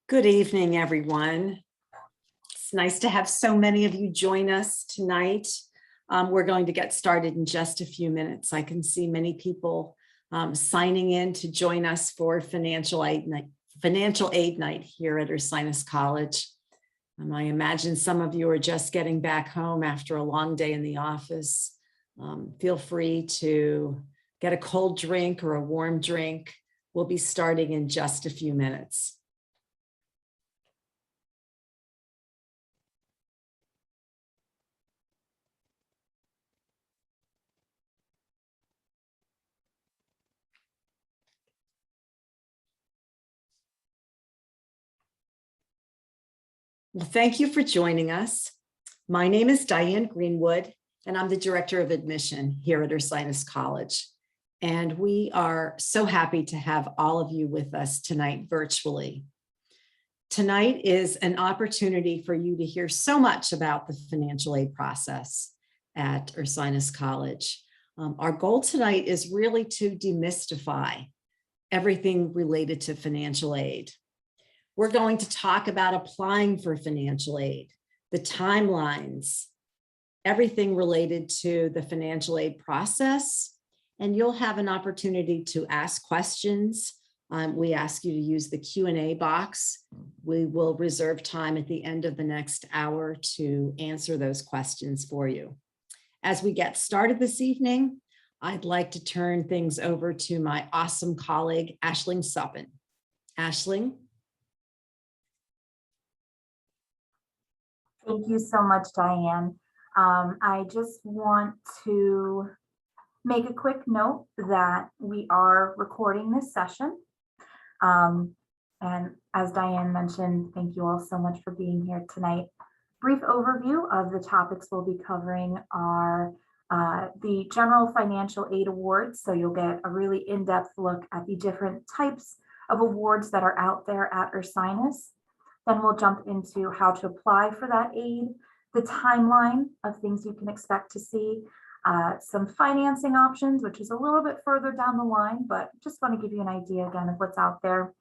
Good evening, everyone. It's nice to have so many of you join us tonight. We're going to get started in just a few minutes. I can see many people signing in to join us for financial aid night here at Ursinus College. I imagine some of you are just getting back home after a long day in the office. Feel free to get a cold drink or a warm drink. We'll be starting in just a few minutes. Well, thank you for joining us. My name is Diane Greenwood, and I'm the Director of Admission here at Ursinus College. And we are so happy to have all of you with us tonight virtually. Tonight is an opportunity for you to hear so much about the financial aid process at Ursinus College. Our goal tonight is really to demystify everything related to financial aid. We're going to talk about applying for financial aid, the timelines, everything related to the financial aid process, and you'll have an opportunity to ask questions. We ask you to use the Q&A box. We will reserve time at the end of the next hour to answer those questions for you. As we get started this evening, I'd like to turn things over to my awesome colleague, Aisling Suppin. Aisling. Thank you so much, Diane. I just want to make a quick note that we are recording this session. And as Diane mentioned, thank you all so much for being here tonight. Brief overview of the topics we'll be covering are the General Financial Aid Awards. So you'll get a really in-depth look at the different types of awards that are out there at Ursinus. Then we'll jump into how to apply for that aid, the timeline of things you can expect to see, some financing options, which is a little bit further down the line, but just want to give you an idea again of what's out there.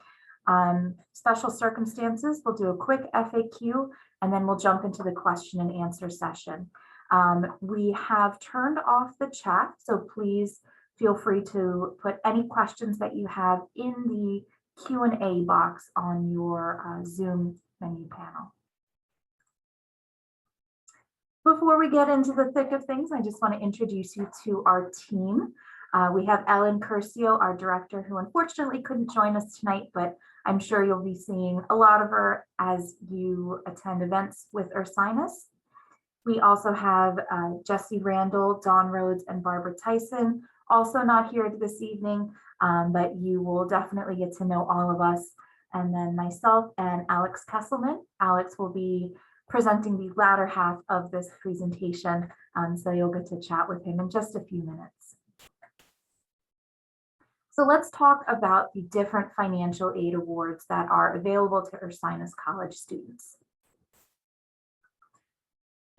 Special circumstances, we'll do a quick FAQ, and then we'll jump into the question and answer session. We have turned off the chat, so please feel free to put any questions that you have in the Q&A box on your Zoom menu panel. Before we get into the thick of things, I just want to introduce you to our team. We have Ellen Curcio, our director, who unfortunately couldn't join us tonight, but I'm sure you'll be seeing a lot of her as you attend events with Ursinus. We also have Jesse Randall, Dawn Rhodes, and Barbara Tyson, also not here this evening, but you will definitely get to know all of us. And then myself and Alex Kesselman. Alex will be presenting the latter half of this presentation, so you'll get to chat with him in just a few minutes. So let's talk about the different financial aid awards that are available to Ursinus College students.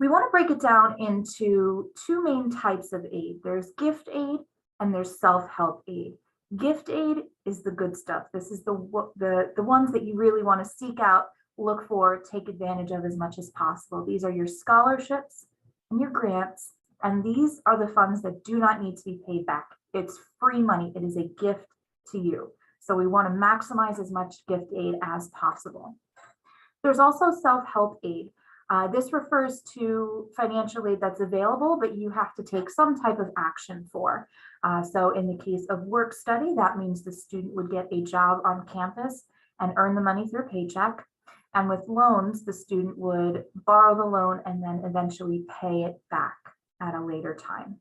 We want to break it down into two main types of aid. There's gift aid and there's self-help aid. Gift aid is the good stuff. This is the ones that you really want to seek out, look for, take advantage of as much as possible. These are your scholarships and your grants, and these are the funds that do not need to be paid back. It's free money. It is a gift to you. So we want to maximize as much gift aid as possible. There's also self-help aid. This refers to financial aid that's available, but you have to take some type of action for. So in the case of work study, that means the student would get a job on campus and earn the money through a paycheck. And with loans, the student would borrow the loan and then eventually pay it back at a later time.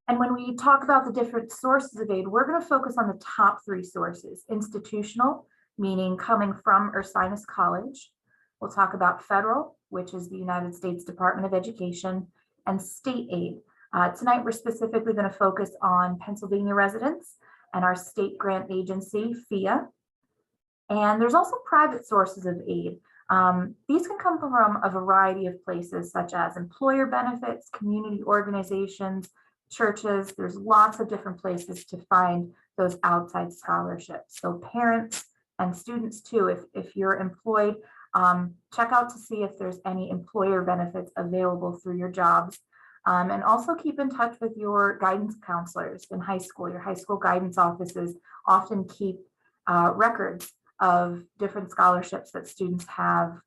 And when we talk about the different sources of aid, we're going to focus on the top three sources: institutional, meaning coming from Ursinus College. We'll talk about federal, which is the United States Department of Education, and state aid. Tonight, we're specifically going to focus on Pennsylvania residents and our state grant agency, FIA. And there's also private sources of aid. These can come from a variety of places, such as employer benefits, community organizations, churches. There's lots of different places to find those outside scholarships. So parents and students too, if you're employed, check out to see if there's any employer benefits available through your jobs. And also keep in touch with your guidance counselors in high school. Your high school guidance offices often keep records of different scholarships that students have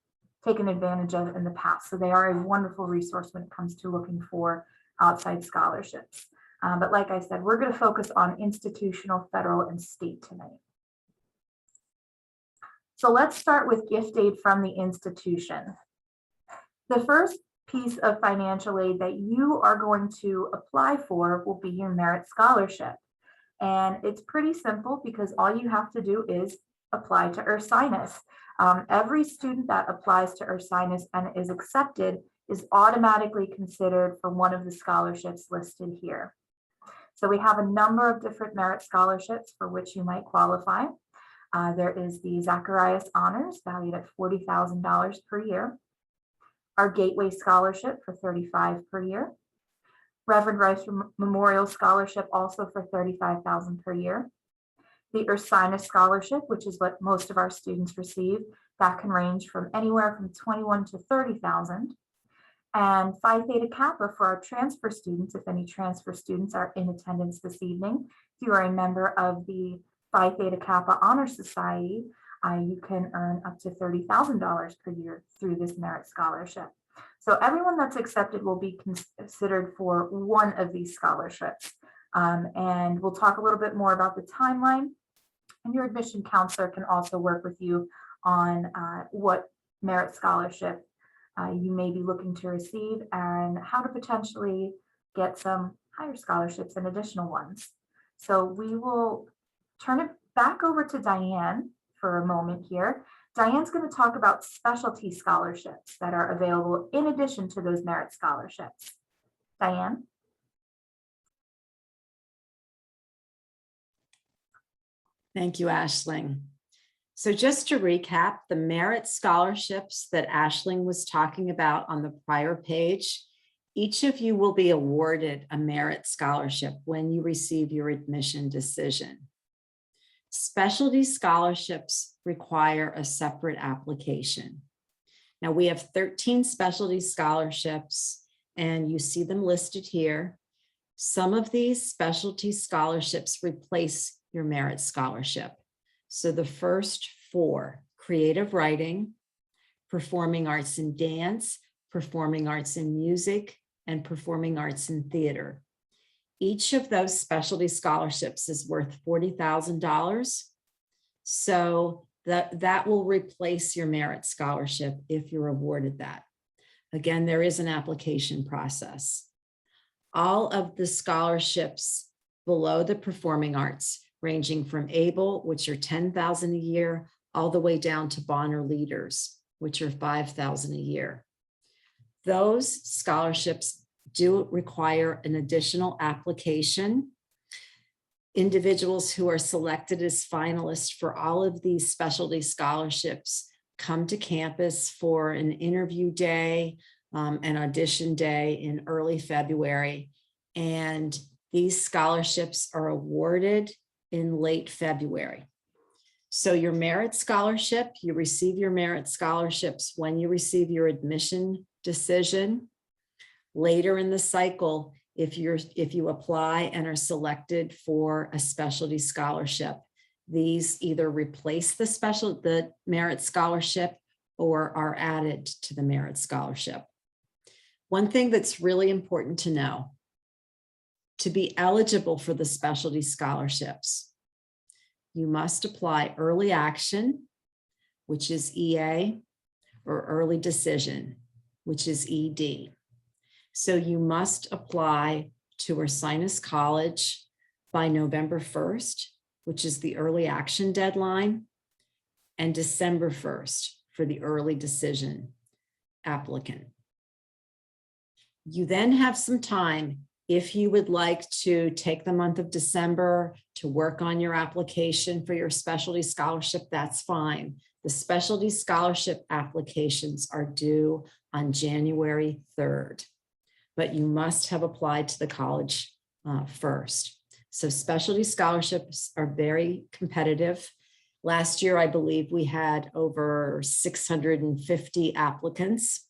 taken advantage of in the past. So they are a wonderful resource when it comes to looking for outside scholarships. But like I said, we're going to focus on institutional, federal, and state tonight. So let's start with gift aid from the institution. The first piece of financial aid that you are going to apply for will be your merit scholarship. And it's pretty simple because all you have to do is apply to Ursinus. Every student that applies to Ursinus and is accepted is automatically considered for one of the scholarships listed here. So we have a number of different merit scholarships for which you might qualify. There is the Zacharias Honors, valued at $40,000 per year. Our Gateway Scholarship for $35,000 per year. Reverend Rice Memorial Scholarship also for $35,000 per year. The Ursinus Scholarship, which is what most of our students receive, that can range from anywhere from $21,000 to $30,000. And Phi Theta Kappa for our transfer students, if any transfer students are in attendance this evening. If you are a member of the Phi Theta Kappa Honor Society, you can earn up to $30,000 per year through this merit scholarship. So everyone that's accepted will be considered for one of these scholarships. And we'll talk a little bit more about the timeline. And your admission counselor can also work with you on what merit scholarship you may be looking to receive and how to potentially get some higher scholarships and additional ones. So we will turn it back over to Diane for a moment here. Diane's going to talk about specialty scholarships that are available in addition to those merit scholarships. Diane? Thank you, Aisling. So just to recap, the merit scholarships that Aisling was talking about on the prior page, each of you will be awarded a merit scholarship when you receive your admission decision. Specialty scholarships require a separate application. Now we have 13 specialty scholarships and you see them listed here. Some of these specialty scholarships replace your merit scholarship. So the first 4, creative writing, performing arts and dance, performing arts and music, and performing arts and theater. Each of those specialty scholarships is worth $40,000. So that will replace your merit scholarship if you're awarded that. Again, there is an application process. All of the scholarships below the performing arts, ranging from ABLE, which are $10,000 a year, all the way down to Bonner Leaders, which are $5,000 a year. Those scholarships do require an additional application. Individuals who are selected as finalists for all of these specialty scholarships come to campus for an interview day, an audition day in early February, and these scholarships are awarded in late February. So your merit scholarship, you receive your merit scholarships when you receive your admission decision. Later in the cycle, if you apply and are selected for a specialty scholarship, these either replace the merit scholarship or are added to the merit scholarship. One thing that's really important to know, to be eligible for the specialty scholarships, you must apply early action, which is EA, or early decision, which is ED. So you must apply to Ursinus College by November 1st, which is the early action deadline, and December 1st for the early decision applicant. You then have some time if you would like to take the month of December to work on your application for your specialty scholarship, that's fine. The specialty scholarship applications are due on January 3rd, but you must have applied to the college first. So specialty scholarships are very competitive. Last year, I believe we had over 650 applicants.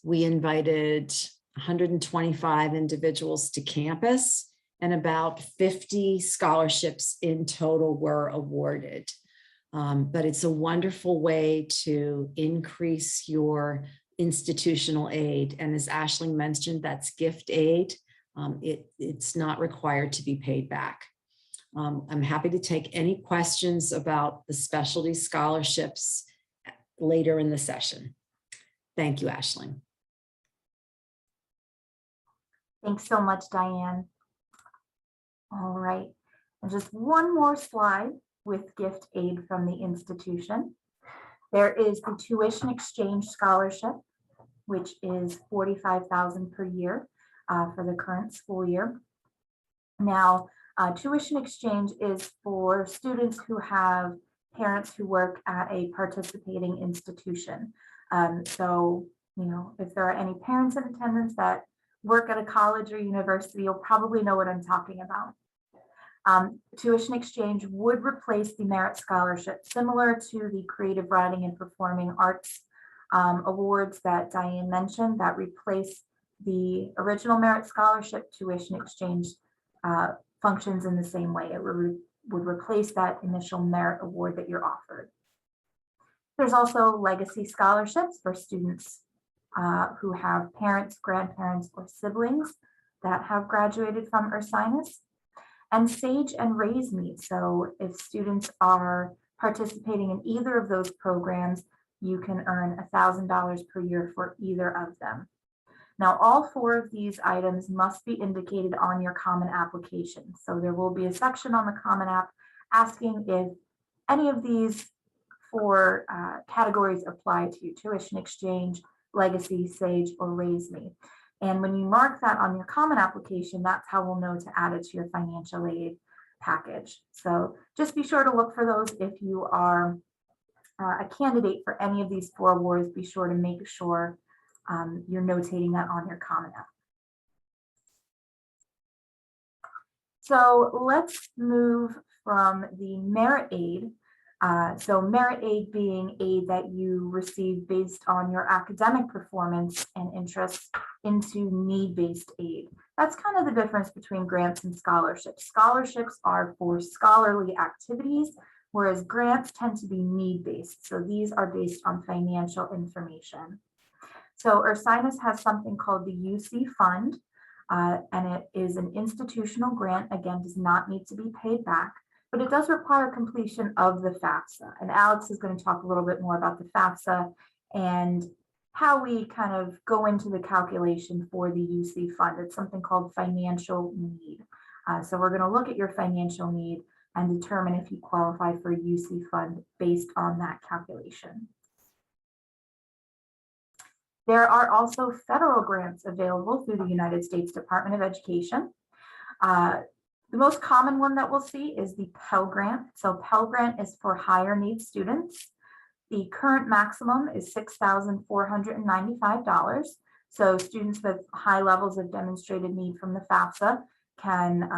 We invited 125 individuals to campus, and about 50 scholarships in total were awarded. But it's a wonderful way to increase your institutional aid. And as Aisling mentioned, that's gift aid. It's not required to be paid back. I'm happy to take any questions about the specialty scholarships later in the session. Thank you, Aisling. Thanks so much, Diane. All right, and just one more slide with gift aid from the institution. There is the tuition exchange scholarship, which is $45,000 per year for the current school year. Now, tuition exchange is for students who have parents who work at a participating institution. So, if there are any parents in attendance that work at a college or university, you'll probably know what I'm talking about. Tuition exchange would replace the merit scholarship, similar to the creative writing and performing arts awards that Diane mentioned, that replace the original merit scholarship. Tuition exchange functions in the same way. It would replace that initial merit award that you're offered. There's also legacy scholarships for students who have parents, grandparents, or siblings that have graduated from Ursinus, and SAGE and Raise Me. So if students are participating in either of those programs, you can earn $1,000 per year for either of them. Now, all four of these items must be indicated on your Common application. So there will be a section on the Common App asking if any of these four categories apply to you: tuition exchange, legacy, SAGE, or Raise Me. And when you mark that on your Common application, that's how we'll know to add it to your financial aid package. So just be sure to look for those. If you are a candidate for any of these four awards, be sure to make sure you're notating that on your Common App. So let's move from the merit aid. So merit aid being aid that you receive based on your academic performance and interests, into need-based aid. That's kind of the difference between grants and scholarships. Scholarships are for scholarly activities, whereas grants tend to be need-based. So these are based on financial information. So Ursinus has something called the UC Fund, and it is an institutional grant. Again, does not need to be paid back, but it does require completion of the FAFSA. And Alex is going to talk a little bit more about the FAFSA and how we kind of go into the calculation for the UC Fund. It's something called financial need. So we're going to look at your financial need and determine if you qualify for a UC Fund based on that calculation. There are also federal grants available through the United States Department of Education. The most common one that we'll see is the Pell Grant. So Pell Grant is for higher needs students. The current maximum is $6,495. So students with high levels of demonstrated need from the FAFSA can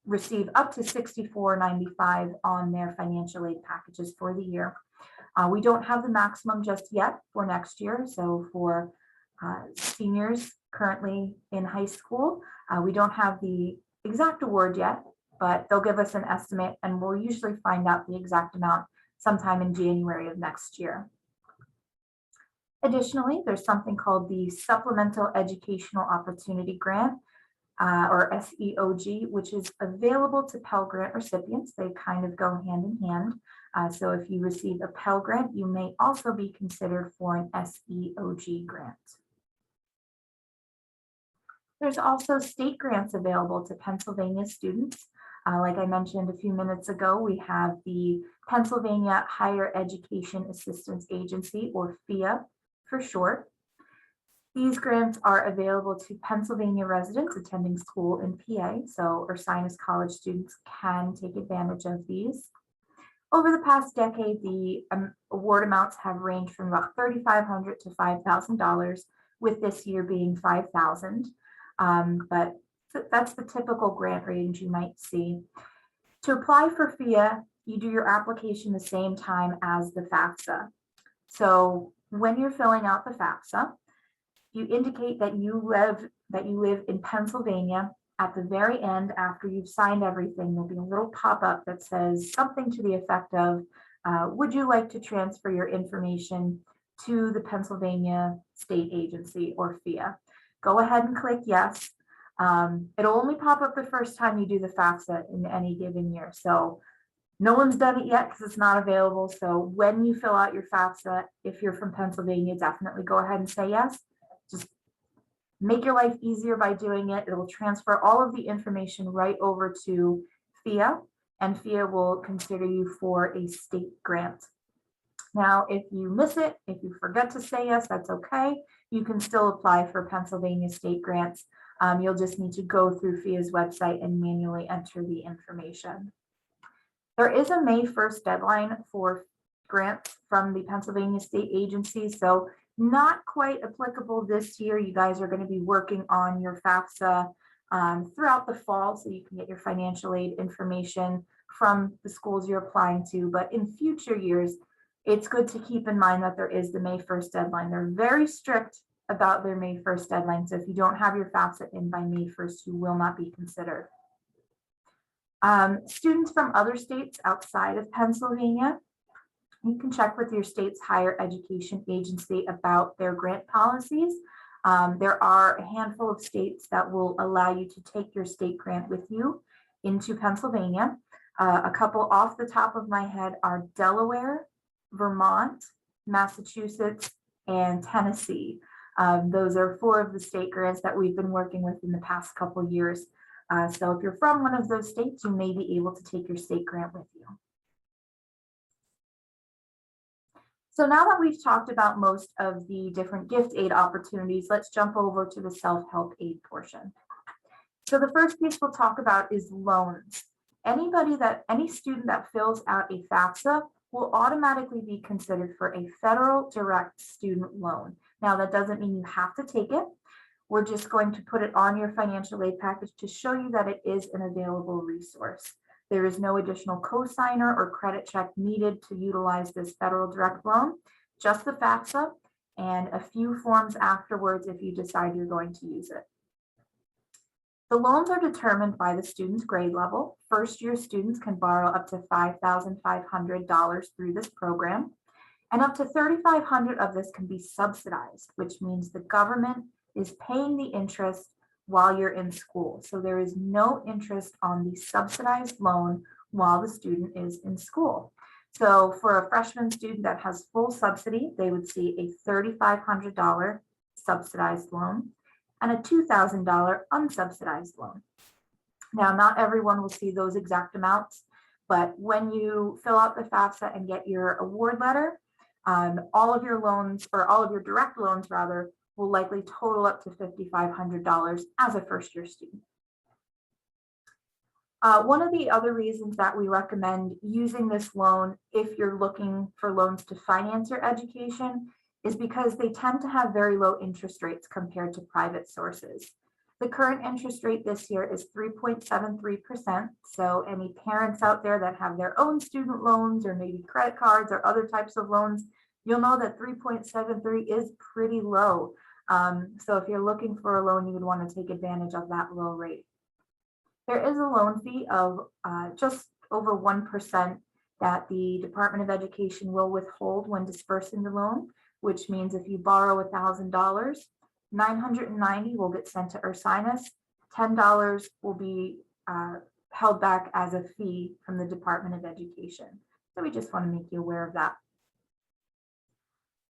receive up to $64.95 on their financial aid packages for the year. We don't have the maximum just yet for next year. So for seniors currently in high school, we don't have the exact award yet, but they'll give us an estimate, and we'll usually find out the exact amount sometime in January of next year. Additionally, there's something called the Supplemental Educational Opportunity Grant, or SEOG, which is available to Pell Grant recipients. They kind of go hand in hand. So if you receive a Pell Grant, you may also be considered for an SEOG grant. There's also state grants available to Pennsylvania students. Like I mentioned a few minutes ago, we have the Pennsylvania Higher Education Assistance Agency, or PHEA for short. These grants are available to Pennsylvania residents attending school in PA, so Ursinus College students can take advantage of these. Over the past decade, the award amounts have ranged from about $3,500 to $5,000, with this year being $5,000. But that's the typical grant range you might see. To apply for PHEA, you do your application the same time as the FAFSA. So when you're filling out the FAFSA, you indicate that you live in Pennsylvania. At the very end, after you've signed everything, there'll be a little pop-up that says something to the effect of, would you like to transfer your information to the Pennsylvania State Agency or FIA? Go ahead and click yes. It'll only pop up the first time you do the FAFSA in any given year. So no one's done it yet because it's not available. So when you fill out your FAFSA, if you're from Pennsylvania, definitely go ahead and say yes. Just make your life easier by doing it. It will transfer all of the information right over to FIA, and FIA will consider you for a state grant. Now, if you miss it, if you forget to say yes, that's okay. You can still apply for Pennsylvania state grants. You'll just need to go through FIA's website and manually enter the information. There is a May 1st deadline for grants from the Pennsylvania State Agency, so not quite applicable this year. You guys are going to be working on your FAFSA throughout the fall, so you can get your financial aid information from the schools you're applying to. But in future years, it's good to keep in mind that there is the May 1st deadline. They're very strict about their May 1st deadline. So if you don't have your FAFSA in by May 1st, you will not be considered. Students from other states outside of Pennsylvania, you can check with your state's higher education agency about their grant policies. There are a handful of states that will allow you to take your state grant with you into Pennsylvania. A couple off the top of my head are Delaware, Vermont, Massachusetts, and Tennessee. Those are 4 of the state grants that we've been working with in the past couple years. So if you're from one of those states, you may be able to take your state grant with you. So now that we've talked about most of the different gift aid opportunities, let's jump over to the self-help aid portion. So the first piece we'll talk about is loans. Any student that fills out a FAFSA will automatically be considered for a federal direct student loan. Now, that doesn't mean you have to take it. We're just going to put it on your financial aid package to show you that it is an available resource. There is no additional cosigner or credit check needed to utilize this federal direct loan, just the FAFSA and a few forms afterwards if you decide you're going to use it. The loans are determined by the student's grade level. First-year students can borrow up to $5,500 through this program, and up to $3,500 of this can be subsidized, which means the government is paying the interest while you're in school. So there is no interest on the subsidized loan while the student is in school. So for a freshman student that has full subsidy, they would see a $3,500 subsidized loan and a $2,000 unsubsidized loan. Now, not everyone will see those exact amounts, but when you fill out the FAFSA and get your award letter, all of your loans, or all of your direct loans rather, will likely total up to $5,500 as a first-year student. One of the other reasons that we recommend using this loan if you're looking for loans to finance your education is because they tend to have very low interest rates compared to private sources. The current interest rate this year is 3.73%. So any parents out there that have their own student loans or maybe credit cards or other types of loans, you'll know that 3.73 is pretty low. So if you're looking for a loan, you would want to take advantage of that low rate. There is a loan fee of just over 1% that the Department of Education will withhold when dispersing the loan, which means if you borrow $1,000, $990 will get sent to Ursinus, $10 will be held back as a fee from the Department of Education. So we just want to make you aware of that.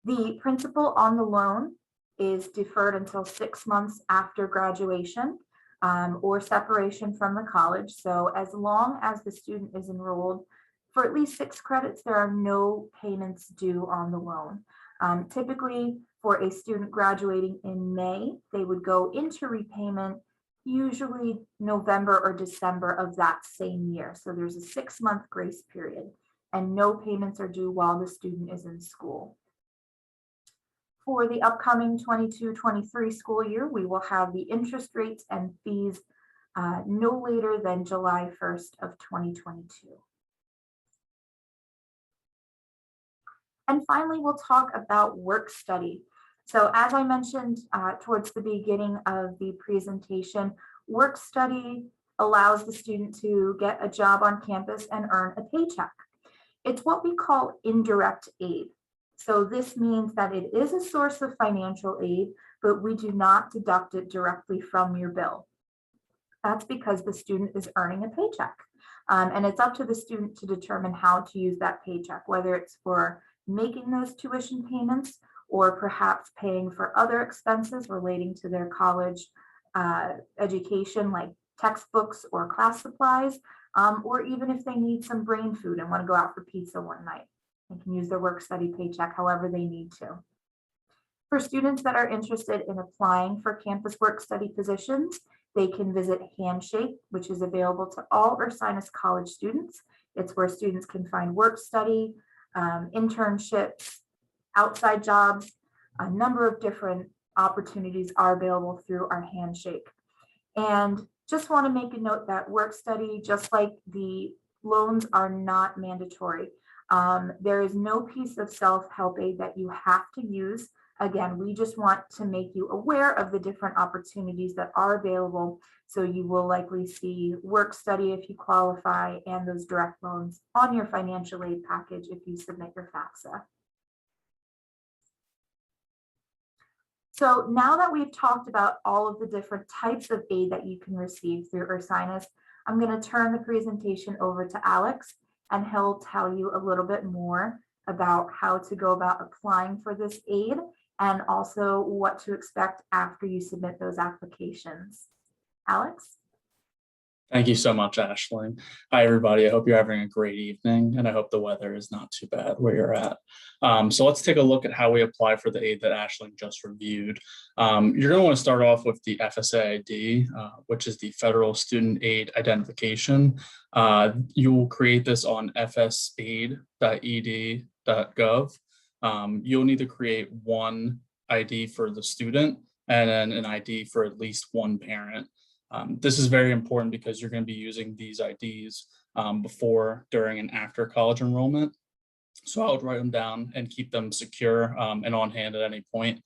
The principal on the loan is deferred until 6 months after graduation or separation from the college. So as long as the student is enrolled for at least 6 credits, there are no payments due on the loan. Typically, for a student graduating in May, they would go into repayment usually November or December of that same year. So there's a 6-month grace period and no payments are due while the student is in school. For the upcoming 22-23 school year, we will have the interest rates and fees no later than July 1st of 2022. And finally, we'll talk about work study. So as I mentioned towards the beginning of the presentation, work study allows the student to get a job on campus and earn a paycheck. It's what we call indirect aid. So this means that it is a source of financial aid, but we do not deduct it directly from your bill. That's because the student is earning a paycheck. And it's up to the student to determine how to use that paycheck, whether it's for making those tuition payments or perhaps paying for other expenses relating to their college education, like textbooks or class supplies, or even if they need some brain food and want to go out for pizza one night. They can use their work study paycheck however they need to. For students that are interested in applying for campus work study positions, they can visit Handshake, which is available to all Ursinus College students. It's where students can find work study, internships, outside jobs. A number of different opportunities are available through our Handshake. And just want to make a note that work study, just like the loans, are not mandatory. There is no piece of self-help aid that you have to use. Again, we just want to make you aware of the different opportunities that are available. So you will likely see work study if you qualify and those direct loans on your financial aid package if you submit your FAFSA. So now that we've talked about all of the different types of aid that you can receive through Ursinus, I'm going to turn the presentation over to Alex, and he'll tell you a little bit more about how to go about applying for this aid and also what to expect after you submit those applications. Alex? Thank you so much, Aisling. Hi, everybody. I hope you're having a great evening, and I hope the weather is not too bad where you're at. So let's take a look at how we apply for the aid that Aisling just reviewed. You're going to want to start off with the FSA ID, which is the Federal Student Aid Identification. You will create this on fsaid.ed.gov. You'll need to create one ID for the student and then an ID for at least one parent. This is very important because you're going to be using these IDs before, during, and after college enrollment. So I would write them down and keep them secure and on hand at any point.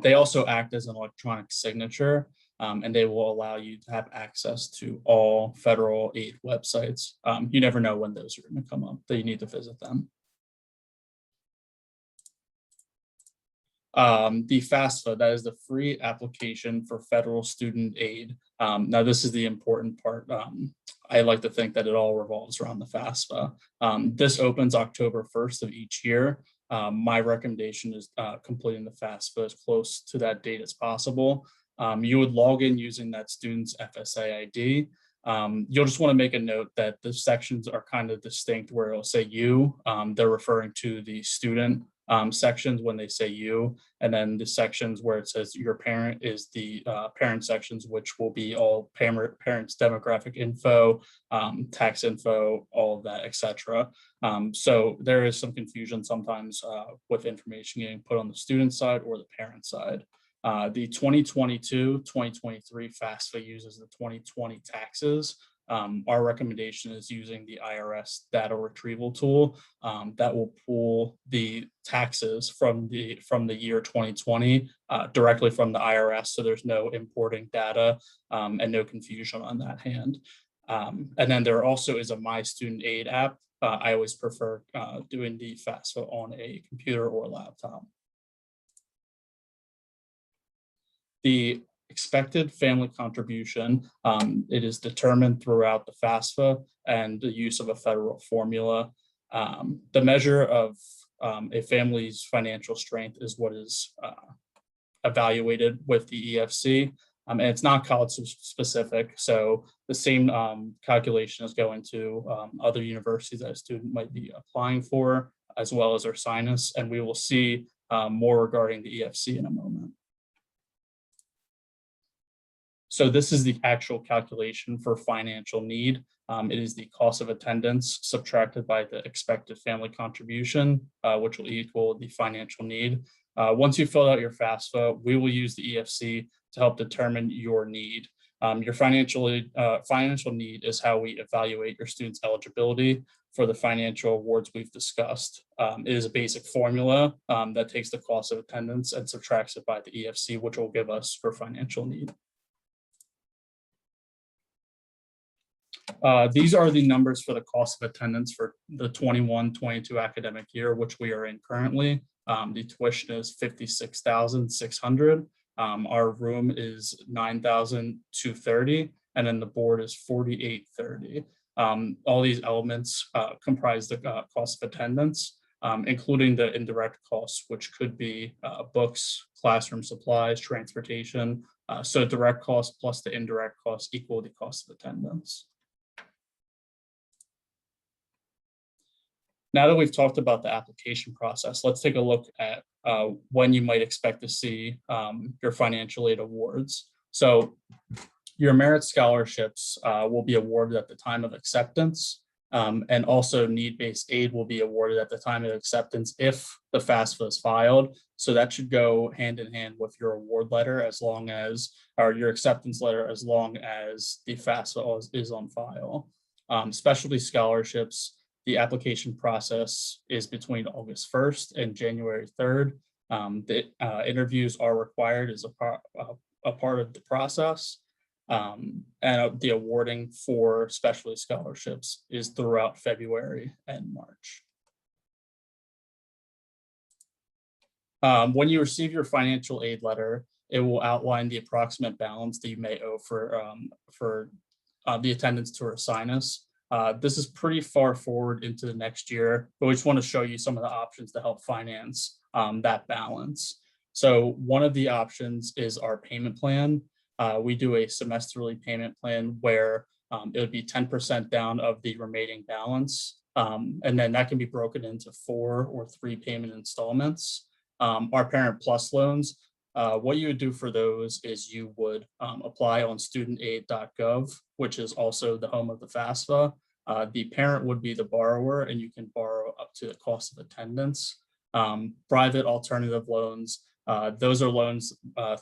They also act as an electronic signature, and they will allow you to have access to all federal aid websites. You never know when those are going to come up that you need to visit them. The FAFSA, that is the free application for federal student aid. Now, this is the important part. I like to think that it all revolves around the FAFSA. This opens October 1st of each year. My recommendation is completing the FAFSA as close to that date as possible. You would log in using that student's FSA ID. You'll just want to make a note that the sections are kind of distinct where it'll say you. They're referring to the student sections when they say you, and then the sections where it says your parent is the parent sections, which will be all parents' demographic info, tax info, all of that, etc. So there is some confusion sometimes with information getting put on the student side or the parent side. The 2022-2023 FAFSA uses the 2020 taxes. Our recommendation is using the IRS data retrieval tool that will pull the taxes from the year 2020 directly from the IRS, so there's no importing data and no confusion on that hand. And then there also is a My Student Aid app. I always prefer doing the FAFSA on a computer or laptop. The expected family contribution, it is determined throughout the FAFSA and the use of a federal formula. The measure of a family's financial strength is what is evaluated with the EFC. And it's not college specific, so the same calculation is going to other universities that a student might be applying for, as well as Ursinus, and we will see more regarding the EFC in a moment. So this is the actual calculation for financial need. It is the cost of attendance subtracted by the expected family contribution, which will equal the financial need. Once you fill out your FAFSA, we will use the EFC to help determine your need. Your financial need is how we evaluate your student's eligibility for the financial awards we've discussed. It is a basic formula that takes the cost of attendance and subtracts it by the EFC, which will give us for financial need. These are the numbers for the cost of attendance for the 21-22 academic year, which we are in currently. The tuition is $56,600. Our room is $9,230, and then the board is $4,830. All these elements comprise the cost of attendance, including the indirect costs, which could be books, classroom supplies, transportation. So direct costs plus the indirect costs equal the cost of attendance. Now that we've talked about the application process, let's take a look at when you might expect to see your financial aid awards. So your merit scholarships will be awarded at the time of acceptance, and also need-based aid will be awarded at the time of acceptance if the FAFSA is filed. So that should go hand in hand with your award letter as long as, or your acceptance letter, as long as the FAFSA is on file. Specialty scholarships, the application process is between August 1st and January 3rd. The interviews are required as a part of the process. And the awarding for specialty scholarships is throughout February and March. When you receive your financial aid letter, it will outline the approximate balance that you may owe for the attendance to Ursinus. This is pretty far forward into the next year, but we just want to show you some of the options to help finance that balance. So one of the options is our payment plan. We do a semesterly payment plan where it would be 10% down of the remaining balance. And then that can be broken into 4 or 3 payment installments. Our Parent Plus loans, what you would do for those is you would apply on studentaid.gov, which is also the home of the FAFSA. The parent would be the borrower, and you can borrow up to the cost of attendance. Private alternative loans, those are loans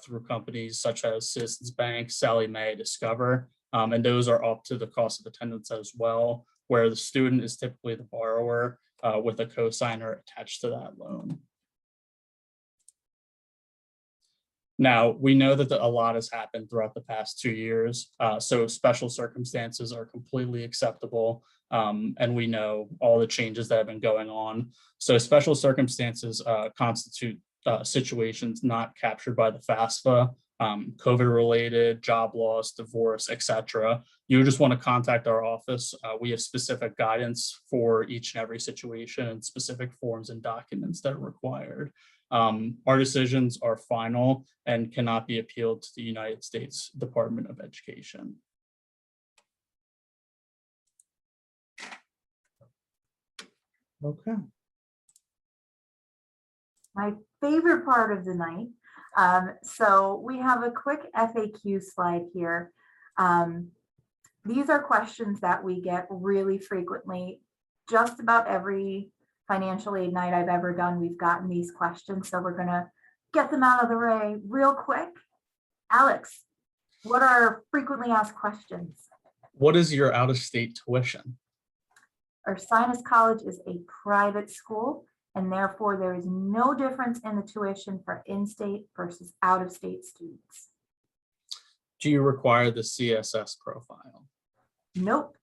through companies such as Citizens Bank, Sallie Mae, Discover, and those are up to the cost of attendance as well, where the student is typically the borrower with a cosigner attached to that loan. Now, we know that a lot has happened throughout the past 2 years, so special circumstances are completely acceptable, and we know all the changes that have been going on. So special circumstances constitute situations not captured by the FAFSA, COVID-related, job loss, divorce, etc. You just want to contact our office. We have specific guidance for each and every situation and specific forms and documents that are required. Our decisions are final and cannot be appealed to the United States Department of Education. Okay. My favorite part of the night. So we have a quick FAQ slide here. These are questions that we get really frequently. Just about every financial aid night I've ever done, we've gotten these questions. So we're going to get them out of the way real quick. Alex, what are frequently asked questions? What is your out-of-state tuition? Ursinus College is a private school, and therefore there is no difference in the tuition for in-state versus out-of-state students. Do you require the CSS profile? Nope.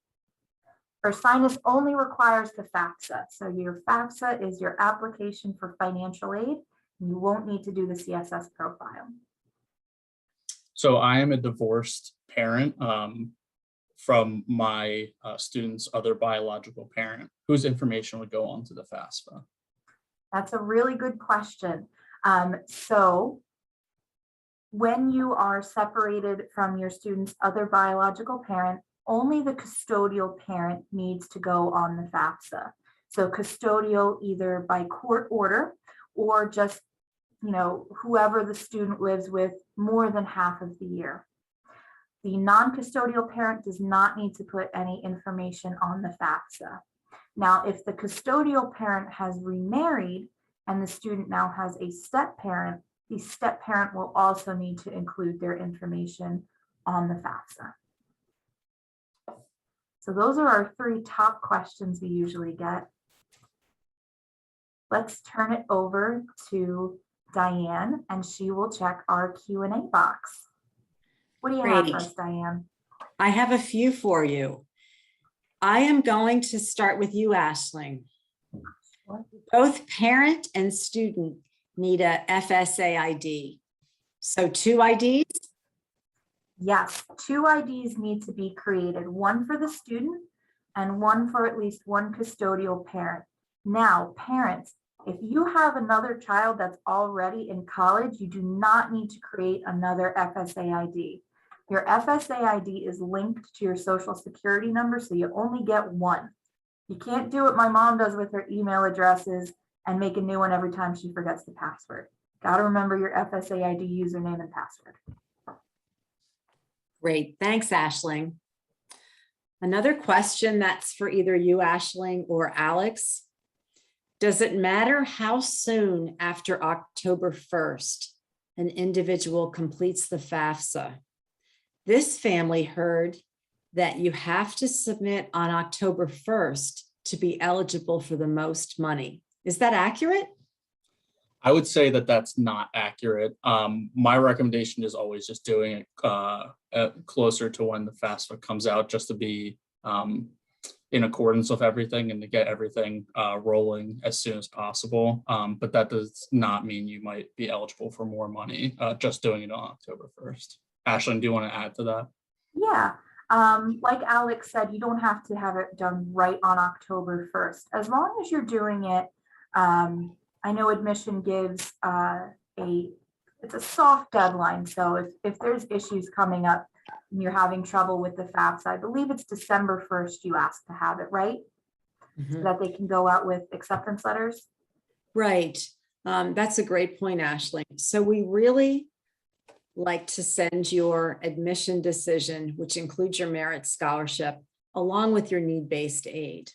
Ursinus only requires the FAFSA. So your FAFSA is your application for financial aid. You won't need to do the CSS profile. So I am a divorced parent from my student's other biological parent, whose information would go on to the FAFSA. That's a really good question. So when you are separated from your student's other biological parent, only the custodial parent needs to go on the FAFSA. So custodial either by court order or just, whoever the student lives with more than half of the year. The non-custodial parent does not need to put any information on the FAFSA. Now, if the custodial parent has remarried and the student now has a step parent, the step parent will also need to include their information on the FAFSA. So those are our 3 top questions we usually get. Let's turn it over to Diane, and she will check our Q&A box. What do you have for Great. us, Diane? I have a few for you. I am going to start with you, Aisling. Both parent and student need a FSA ID. So 2 IDs? Yes, 2 IDs need to be created, one for the student and one for at least one custodial parent. Now, parents, if you have another child that's already in college, you do not need to create another FSA ID. Your FSA ID is linked to your social security number, so you only get one. You can't do what my mom does with her email addresses and make a new one every time she forgets the password. Got to remember your FSA ID username and password. Great. Thanks, Aisling. Another question that's for either you, Aisling, or Alex. Does it matter how soon after October 1st an individual completes the FAFSA? This family heard that you have to submit on October 1st to be eligible for the most money. Is that accurate? I would say that that's not accurate. My recommendation is always just doing it closer to when the FAFSA comes out, just to be in accordance with everything and to get everything rolling as soon as possible. But that does not mean you might be eligible for more money just doing it on October 1st. Ashlyn, do you want to add to that? Yeah, like Alex said, you don't have to have it done right on October 1st. As long as you're doing it, I know admission gives it's a soft deadline. So if there's issues coming up and you're having trouble with the FAFSA, I believe it's December 1st you ask to have it, right? So that they can go out with acceptance letters. Right. That's a great point, Aisling. So we really like to send your admission decision, which includes your merit scholarship, along with your need-based aid.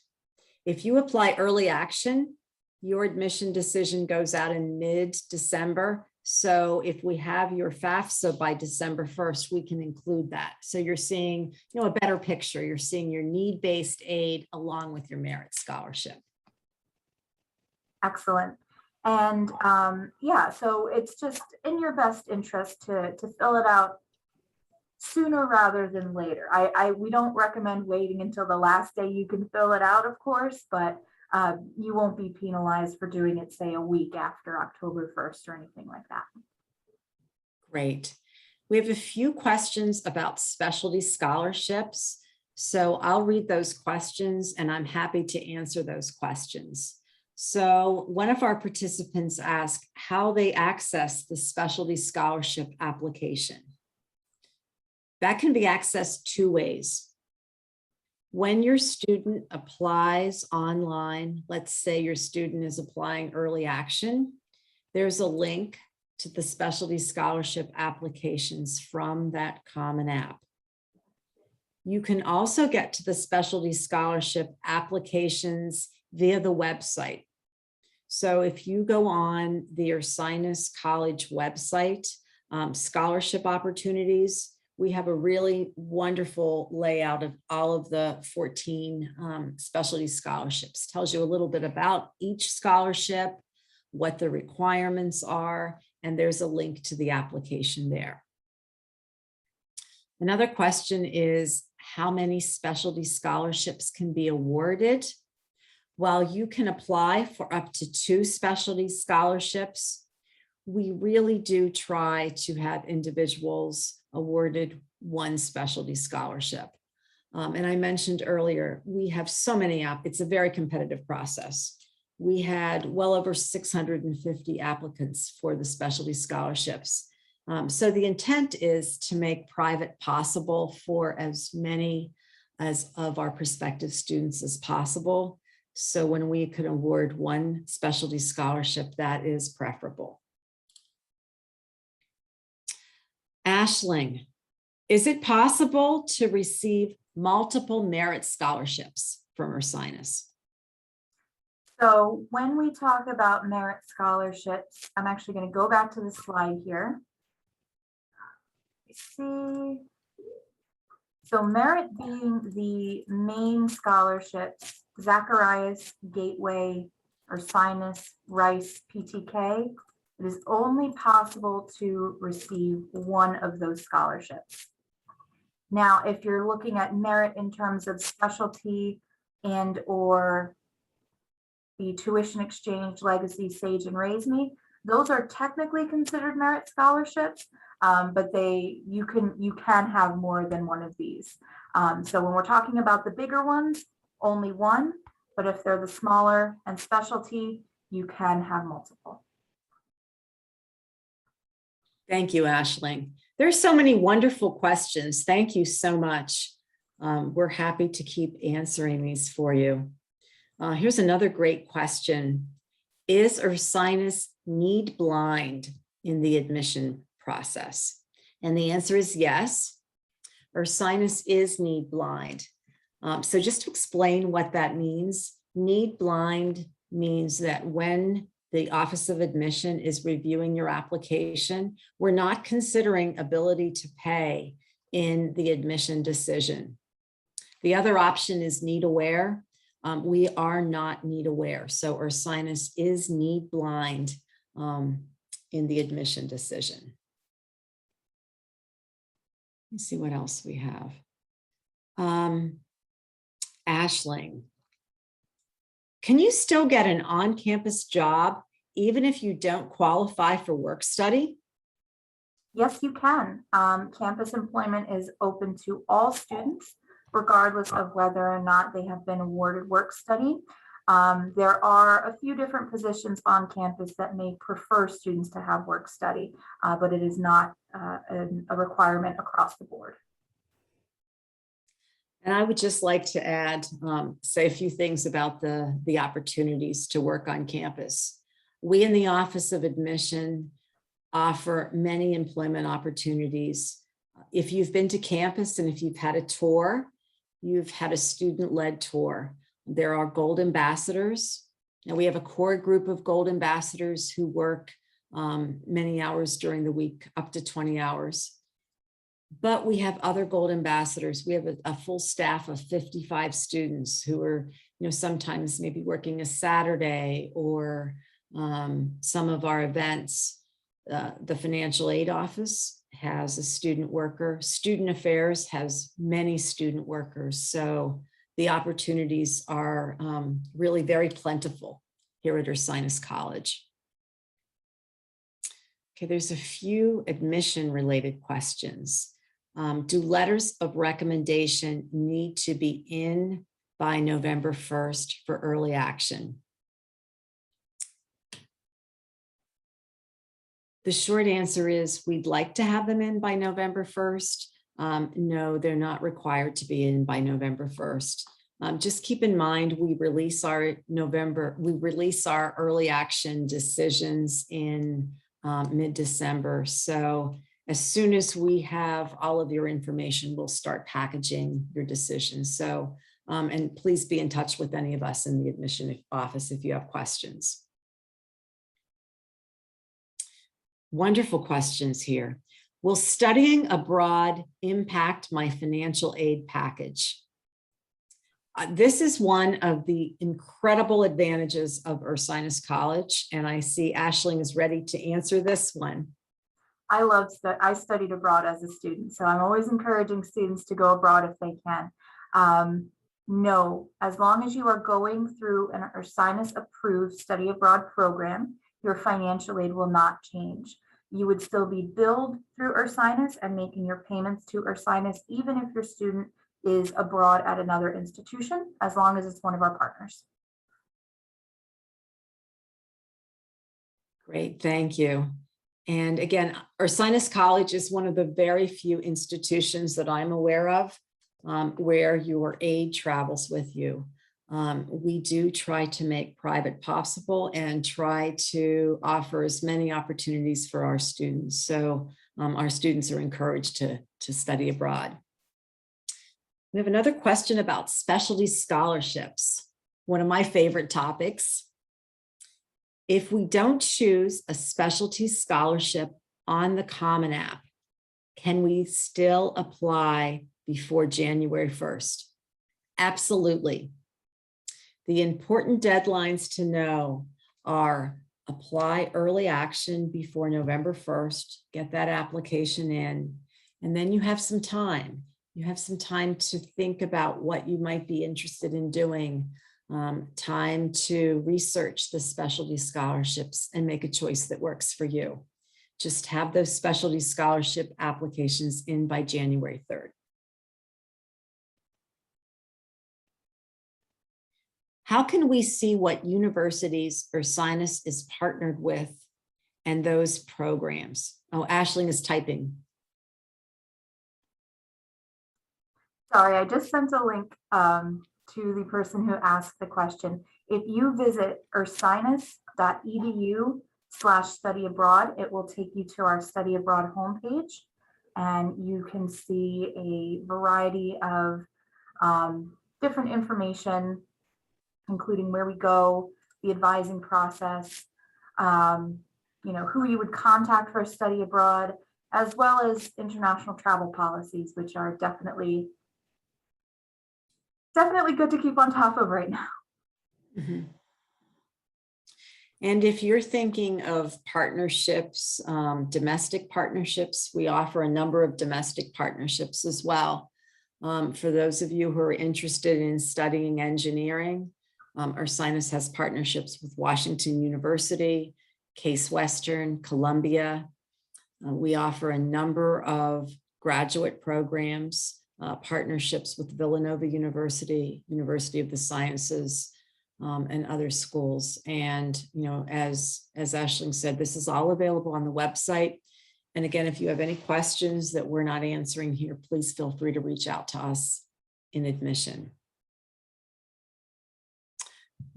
If you apply early action, your admission decision goes out in mid-December. So if we have your FAFSA by December 1st, we can include that. So you're seeing, a better picture. You're seeing your need-based aid along with your merit scholarship. Excellent. And yeah, so it's just in your best interest to fill it out sooner rather than later. We don't recommend waiting until the last day you can fill it out, of course, but you won't be penalized for doing it, say, a week after October 1st or anything like that. Great. We have a few questions about specialty scholarships. So I'll read those questions and I'm happy to answer those questions. So one of our participants asked how they access the specialty scholarship application. That can be accessed 2 ways. When your student applies online, let's say your student is applying early action, there's a link to the specialty scholarship applications from that common app. You can also get to the specialty scholarship applications via the website. So if you go on the Ursinus College website, scholarship opportunities, we have a really wonderful layout of all of the 14 specialty scholarships. Tells you a little bit about each scholarship, what the requirements are, and there's a link to the application there. Another question is, how many specialty scholarships can be awarded? While you can apply for up to 2 specialty scholarships, we really do try to have individuals awarded 1 specialty scholarship. And I mentioned earlier, we have so many it's a very competitive process. We had well over 650 applicants for the specialty scholarships. So the intent is to make private possible for as many of our prospective students as possible. So when we could award 1 specialty scholarship, that is preferable. Aisling, is it possible to receive multiple merit scholarships from Ursinus? So when we talk about merit scholarships, I'm actually going to go back to the slide here. See. So merit being the main scholarship, Zacharias, Gateway, Ursinus, Rice, PTK, it is only possible to receive one of those scholarships. Now, if you're looking at merit in terms of specialty and or the tuition exchange, legacy, Sage, and Raise Me, those are technically considered merit scholarships, but you can have more than one of these. So when we're talking about the bigger ones, only one, but if they're the smaller and specialty, you can have multiple. Thank you, Aisling. There's so many wonderful questions. Thank you so much. We're happy to keep answering these for you. Here's another great question. Is Ursinus need blind in the admission process? And the answer is yes. Ursinus is need blind. So just to explain what that means, need blind means that when the Office of Admission is reviewing your application, we're not considering ability to pay in the admission decision. The other option is need aware. We are not need aware. So Ursinus is need blind in the admission decision. Let's see what else we have. Aisling, can you still get an on-campus job even if you don't qualify for work study? Yes, you can. Campus employment is open to all students, regardless of whether or not they have been awarded work study. There are a few different positions on campus that may prefer students to have work study, but it is not a requirement across the board. And I would just like to add, say a few things about the opportunities to work on campus. We in the Office of Admission offer many employment opportunities. If you've been to campus and if you've had a tour, you've had a student-led tour. There are Gold Ambassadors. Now we have a core group of Gold Ambassadors who work many hours during the week, up to 20 hours. But we have other Gold Ambassadors. We have a full staff of 55 students who are, sometimes maybe working a Saturday or some of our events. The Financial Aid Office has a student worker. Student Affairs has many student workers. So the opportunities are really very plentiful here at Ursinus College. Okay, there's a few admission-related questions. Do letters of recommendation need to be in by November 1st for early action? The short answer is we'd like to have them in by November 1st. No, they're not required to be in by November 1st. Just keep in mind, we release our early action decisions in mid-December. So as soon as we have all of your information, we'll start packaging your decisions. So, and please be in touch with any of us in the admission office if you have questions. Wonderful questions here. Will studying abroad impact my financial aid package? This is one of the incredible advantages of Ursinus College, and I see Aisling is ready to answer this one. I studied abroad as a student, so I'm always encouraging students to go abroad if they can. No, as long as you are going through an Ursinus approved study abroad program, your financial aid will not change. You would still be billed through Ursinus and making your payments to Ursinus, even if your student is abroad at another institution, as long as it's one of our partners. Great, thank you. And again, Ursinus College is one of the very few institutions that I'm aware of where your aid travels with you. We do try to make private possible and try to offer as many opportunities for our students. So our students are encouraged to study abroad. We have another question about specialty scholarships, one of my favorite topics. If we don't choose a specialty scholarship on the Common App, can we still apply before January 1st? Absolutely. The important deadlines to know are apply early action before November 1st, get that application in, and then you have some time. You have some time to think about what you might be interested in doing, time to research the specialty scholarships and make a choice that works for you. Just have those specialty scholarship applications in by January 3rd. How can we see what universities Ursinus is partnered with and those programs? Oh, Aisling is typing. Sorry, I just sent a link to the person who asked the question. If you visit ursinus.edu/study abroad, it will take you to our study abroad homepage, and you can see a variety of different information, including where we go, the advising process, who you would contact for a study abroad, as well as international travel policies, which are definitely good to keep on top of right now. Mm-hmm. And if you're thinking of partnerships, domestic partnerships, we offer a number of domestic partnerships as well. For those of you who are interested in studying engineering, Ursinus has partnerships with Washington University, Case Western, Columbia. We offer a number of graduate programs, partnerships with Villanova University, University of the Sciences, and other schools. And, as Aisling said, this is all available on the website. And again, if you have any questions that we're not answering here, please feel free to reach out to us in admission.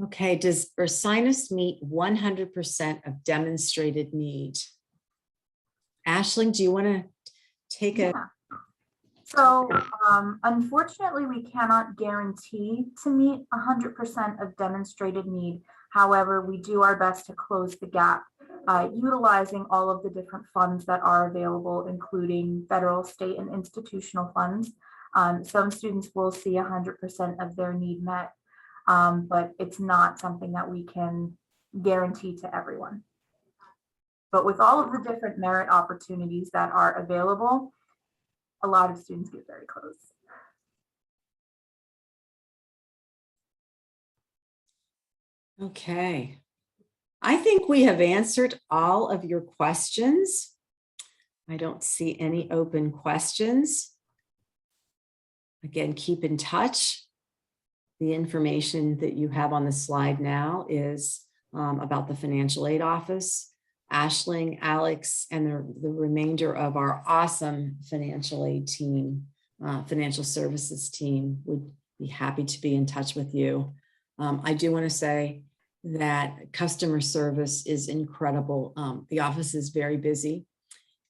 Okay, does Ursinus meet 100% of demonstrated need? Aisling, do you want to take a... So unfortunately, we cannot guarantee to meet 100% of demonstrated need. However, we do our best to close the gap, utilizing all of the different funds that are available, including federal, state, and institutional funds. Some students will see 100% of their need met, but it's not something that we can guarantee to everyone. But with all of the different merit opportunities that are available, a lot of students get very close. Okay. I think we have answered all of your questions. I don't see any open questions. Again, keep in touch. The information that you have on the slide now is about the financial aid office. Aisling, Alex, and the remainder of our awesome financial aid team, financial services team would be happy to be in touch with you. I do want to say that customer service is incredible. The office is very busy,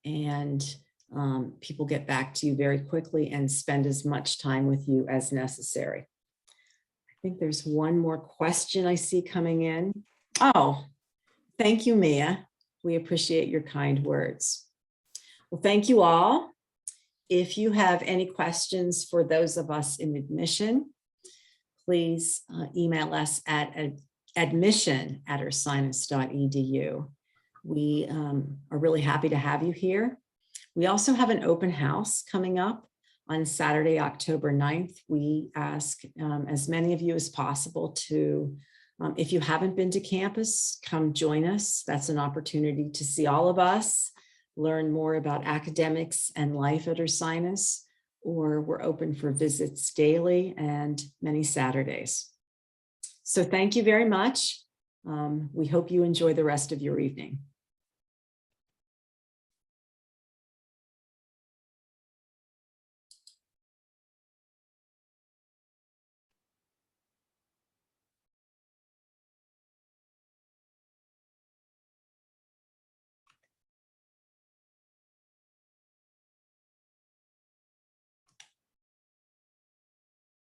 and people get back to you very quickly and spend as much time with you as necessary. I think there's one more question I see coming in. Oh, thank you, Mia. We appreciate your kind words. Well, thank you all. If you have any questions for those of us in admission, please email us at admission@ursinus.edu. We are really happy to have you here. We also have an open house coming up on Saturday, October 9th. We ask as many of you as possible to, if you haven't been to campus, come join us. That's an opportunity to see all of us, learn more about academics and life at Ursinus, or we're open for visits daily and many Saturdays. So thank you very much. We hope you enjoy the rest of your evening.